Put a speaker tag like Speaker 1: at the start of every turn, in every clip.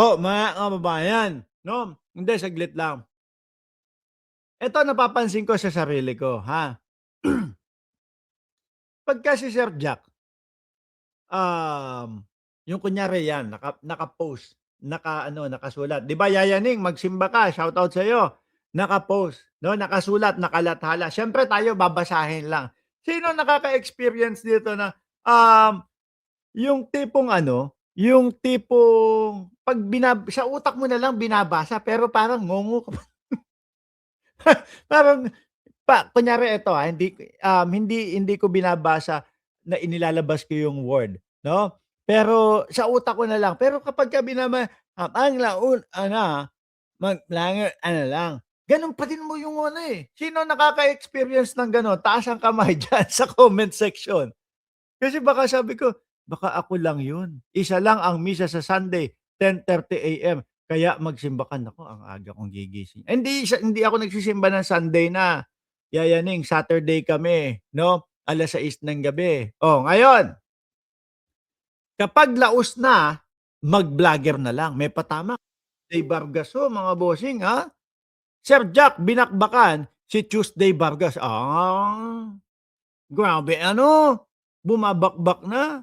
Speaker 1: Mga kababayan, 'no, hindi saglit lang. Ito napapansin ko sa sarili ko, ha. Pagka si Sir Jack, um, yung kunyari 'yan naka-post, naka-ano, nakasulat, 'di ba, yayaning magsimba ka, shoutout sa'yo, naka-post, 'no, nakasulat, nakalathala, siyempre tayo babasahin lang. Sino nakaka-experience dito na, yung tipong ano, yung tipong 'pag sa utak mo na lang binabasa pero parang ngungu ka. Parang kunyari ito, hindi ko binabasa na inilalabas ko yung word, 'no? Pero sa utak ko na lang. Pero kapagka ang laun ano lang, gano'n pa din mo yung ano, eh. Sino nakaka-experience ng gano'n? Taas ang kamay diyan sa comment section. Kasi baka sabi ko, baka ako lang yun. Isa lang ang misa sa Sunday, 10:30 AM, kaya magsimba ka. Naku, ang aga kong gigising. Hindi ako nagsisimba ng Sunday na. Yayaning Saturday kami, 'no, 6:00 ng gabi. Oh, ngayon, kapag laos na, mag-vlogger na lang. May patama, Tuesday Vargas, mga bossing, Sir Jack binakbakan si Tuesday Vargas. Grabe ano, bumabakbak na.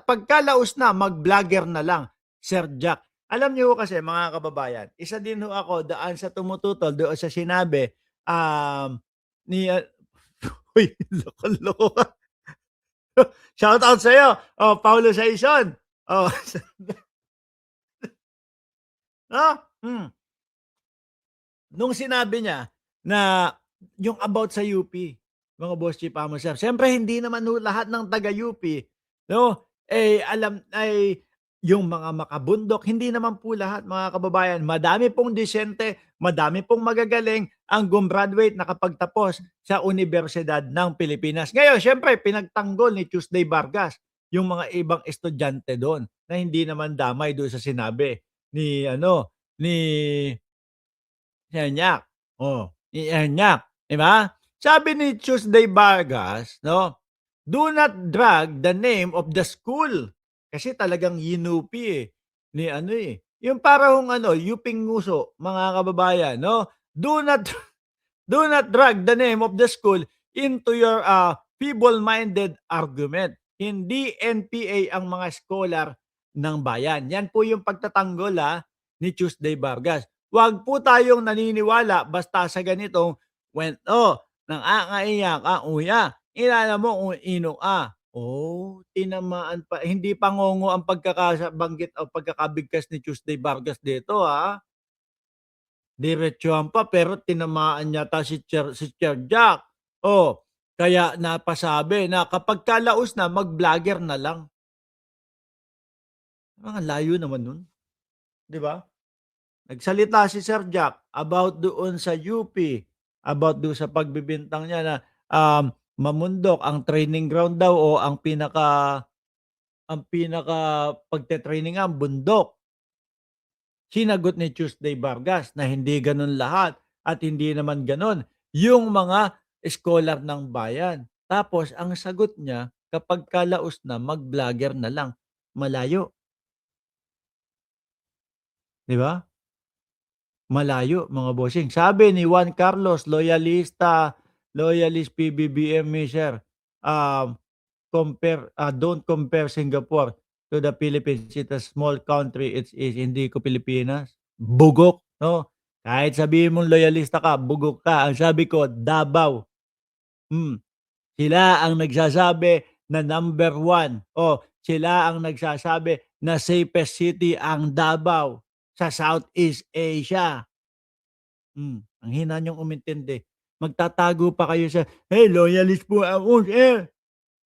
Speaker 1: Pagkalaos na, mag-vlogger na lang, Sir Jack. Alam niyo ho kasi mga kababayan, isa din ho ako daan sa tumututol doon sa sinabi, ni, uy, loko-loko ka. Shoutout sa'yo, Paulo Saison. Oh, 'no, nung sinabi niya na yung about sa UP, mga boss chief, amo sir, siyempre hindi naman ho lahat ng taga-UP, 'no, yung mga makabundok, hindi naman po lahat mga kababayan. Madami pong disyente, madami pong magagaling ang gumraduate, nakapagtapos sa Unibersidad ng Pilipinas. Ngayon siyempre pinagtanggol ni Tuesday Vargas yung mga ibang estudyante do'n na hindi naman damay do'n sa sinabi ni ano, ni Yernak, ni Yernak, 'di ba? Sabi ni Tuesday Vargas, 'no, "Do not drag the name of the school." Kasi talagang yinupi, ni ano, yung para hong ano, yuping nguso, mga kababayan, 'no. Do not do not drag the name of the school into your, feeble-minded argument. Hindi NPA ang mga scholar ng bayan. Yan po yung pagtatanggol, ni Tuesday Vargas. Wag po tayong naniniwala basta sa ganitong kwento ng angaiyak ang uya. Kilala mo kung ino tinamaan pa. Hindi pa ngongo ang pagkakabanggit o pagkakabigkas ni Tuesday Vargas dito, Diretsuhan pa pero tinamaan yata si Sir Jack. Kaya napasabi na kapag kalaos na mag-vlogger na lang. Ang layo naman nun, 'di ba? Nagsalita si Sir Jack about doon sa UP, about doon sa pagbibintang niya na, Mamundok ang training ground daw o ang pinaka pagte-trainingan bundok. Sinagot ni Tuesday Vargas na hindi gano'n lahat at hindi naman gano'n yung mga scholar ng bayan. Tapos ang sagot niya kapag kalaos na mag-vlogger na lang, malayo, 'di ba? Malayo mga bossing. Sabi ni Juan Carlos, loyalist PBBM measure, don't compare Singapore to the Philippines. It's a small country, hindi ko Pilipinas. Bugok, 'no? Kahit sabihin mong loyalista ka, bugok ka. Ang sabi ko, Davao. Hmm, Sila ang nagsasabi na number one, sila ang nagsasabi na safest city ang Davao sa Southeast Asia. Ang hina niyong umintindi. Magtatago pa kayo sa, "Hey, loyalist po ako, sir."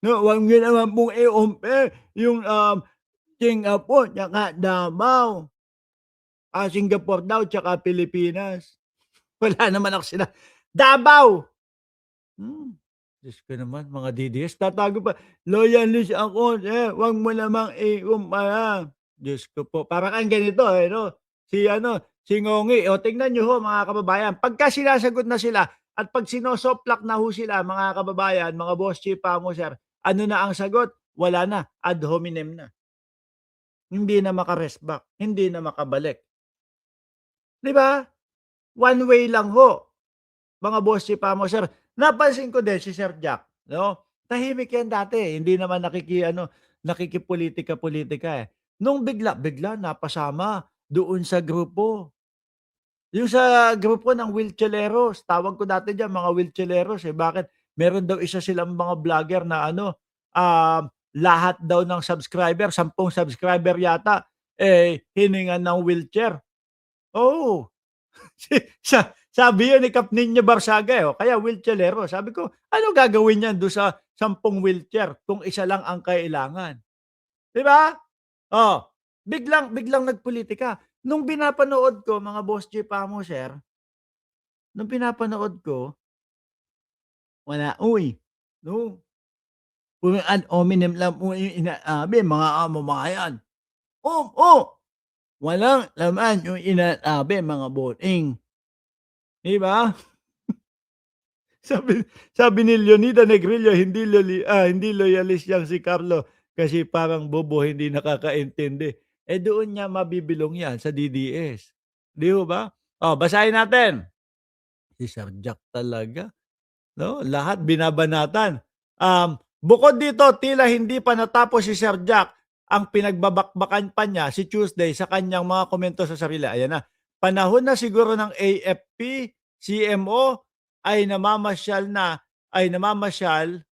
Speaker 1: No, wag niyo naman pong i-compare yung, Singapore tsaka Davao. Singapore daw tsaka Pilipinas. Wala naman ako Davao! Hmm, Diyos ko naman mga DDS tatago pa, "Loyalist ako, sir, wag mo namang ikumpara." Diyos ko po, parang kang ganito, 'no, si Ngongi. Tingnan niyo ho mga kababayan, pagka sinasagot na sila at 'pag sinosoplak na ho sila mga kababayan, mga boss chief, sir, ano na ang sagot? Wala na, ad hominem na. hindi na maka-rest back, hindi na makabalik, 'di ba? One way lang ho, mga boss tsipamo, sir. Napansin ko din si Sir Jack, 'no, tahimik yan dati, hindi naman nakikipulitika-pulitika, eh. Nung bigla napasama doon sa grupo. Yung sa grupo ng Wheelchaireros, tawag ko dati diyan mga Wheelchaireros, eh. Bakit? Meron daw isa silang mga vlogger na ano, lahat daw ng subscriber, 10 subscriber yata, eh, hiningan ng wheelchair. Oo. Sabi yun ni Kap Niño Barsaga, eh, o kaya Wheelchairero. Sabi ko, "Ano gagawin niyan dun sa 10 wheelchair kung isa lang ang kailangan?" 'Di ba? Oh, biglang biglang nagpulitika. Nung pinapanood ko mga boss Jeepamo, sir, nung pinapanood ko, wala, uy, no, kung ad hominem lang po yung inaami mga mamamayan. Oh, walang laman yung inasabi mga boting, 'di ba? Sabi sabi ni Leonida Negrillo, hindi loyalist yang si Carlo kasi parang bobo hindi nakakaintindi. Eh, doon niya mabibilong yan sa DDS, 'di ho ba? Oh, basahin natin. Si Sir Jack talaga, 'no, lahat binabanatan. Bukod dito tila hindi pa natapos si Sir Jack, ang pinagbabakbakan pa niya si Tuesday sa kanyang mga komento sa sarili. Ayan na, panahon na siguro ng AFP, CMO ay namamasyal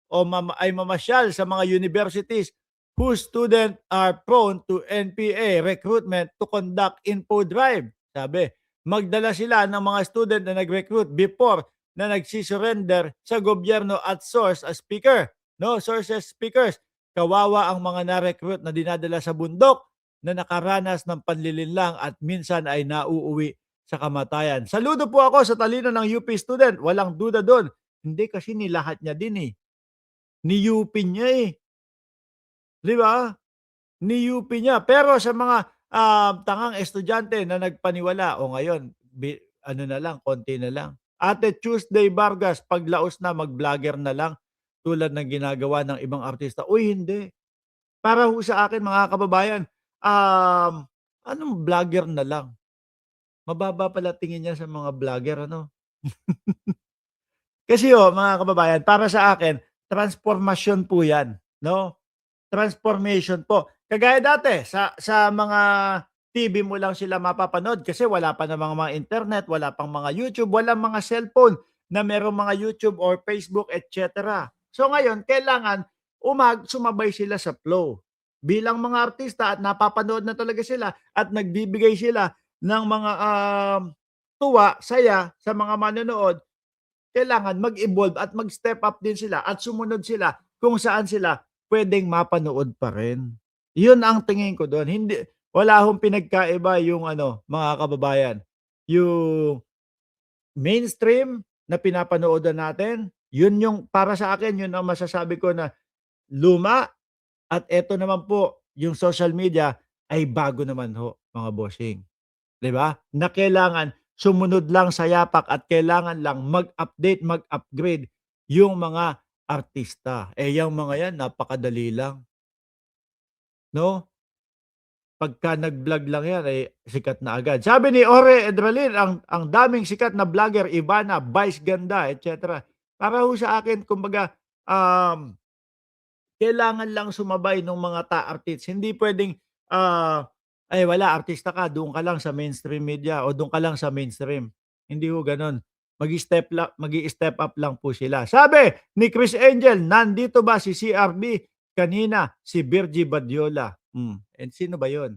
Speaker 1: o mamasyal sa mga universities whose student are prone to NPA recruitment to conduct info drive. Sabi, magdala sila ng mga student na nag-recruit before na nagsi-surrender sa gobyerno at source as speaker. No, sources speakers. Kawawa ang mga na-recruit na dinadala sa bundok na nakaranas ng panlilinlang at minsan ay nauuwi sa kamatayan. Saludo po ako sa talino ng UP student. Walang duda doon. Hindi kasi nilahat niya din eh. Ni-UP niya eh. Di ba? Ni-UP niya. Pero sa mga tangang estudyante na nagpaniwala, o ngayon, ano na lang, konti na lang. Ate Tuesday Vargas, paglaos na, mag-vlogger na lang tulad ng ginagawa ng ibang artista. Uy, hindi. Para ho sa akin, mga kababayan, anong vlogger na lang? Mababa pala tingin niya sa mga vlogger, ano? Kasi mga kababayan, para sa akin, transformasyon po 'yan, 'no? Transformation po. Kagaya dati sa mga TV mo lang sila mapapanood kasi wala pa namang mga internet, wala pang mga YouTube, walang mga cellphone na merong mga YouTube or Facebook, et cetera. So ngayon, kailangan sumabay sila sa flow. Bilang mga artista at napapanood na talaga sila at nagbibigay sila ng mga, tuwa, saya sa mga manonood, kailangan mag-evolve at mag-step up din sila at sumunod sila kung saan sila puwedeng mapanood pa rin. 'Yun ang tingin ko do'n, wala hong pinagkaiba yung ano, mga kababayan, yung mainstream na pinapanoodan natin, 'yun yung para sa akin 'yun ang masasabi ko na luma, at eto naman po yung social media ay bago naman ho, mga bossing. 'Di ba? Na kailangan sumunod lang sa yapak at kailangan lang mag-update, mag-upgrade yung mga artista. Eh, yang mga yan napakadali lang, 'no? Pagka nag-vlog lang yan, eh, sikat na agad. Sabi ni Ore Edralin, ang daming sikat na vlogger, Ivana, Vice Ganda, et cetera. Para ho sa akin kumbaga, kailangan lang sumabay nung mga artist. Hindi puwedeng, "Ay wala, artista ka, doon ka lang sa mainstream media o doon ka lang sa mainstream." Hindi ho gano'n. Mag-i-step up lang po sila. Sabi ni Chris Angel, "Nandito ba si CRB kanina, si Virgie Badiola?" And sino ba 'yun?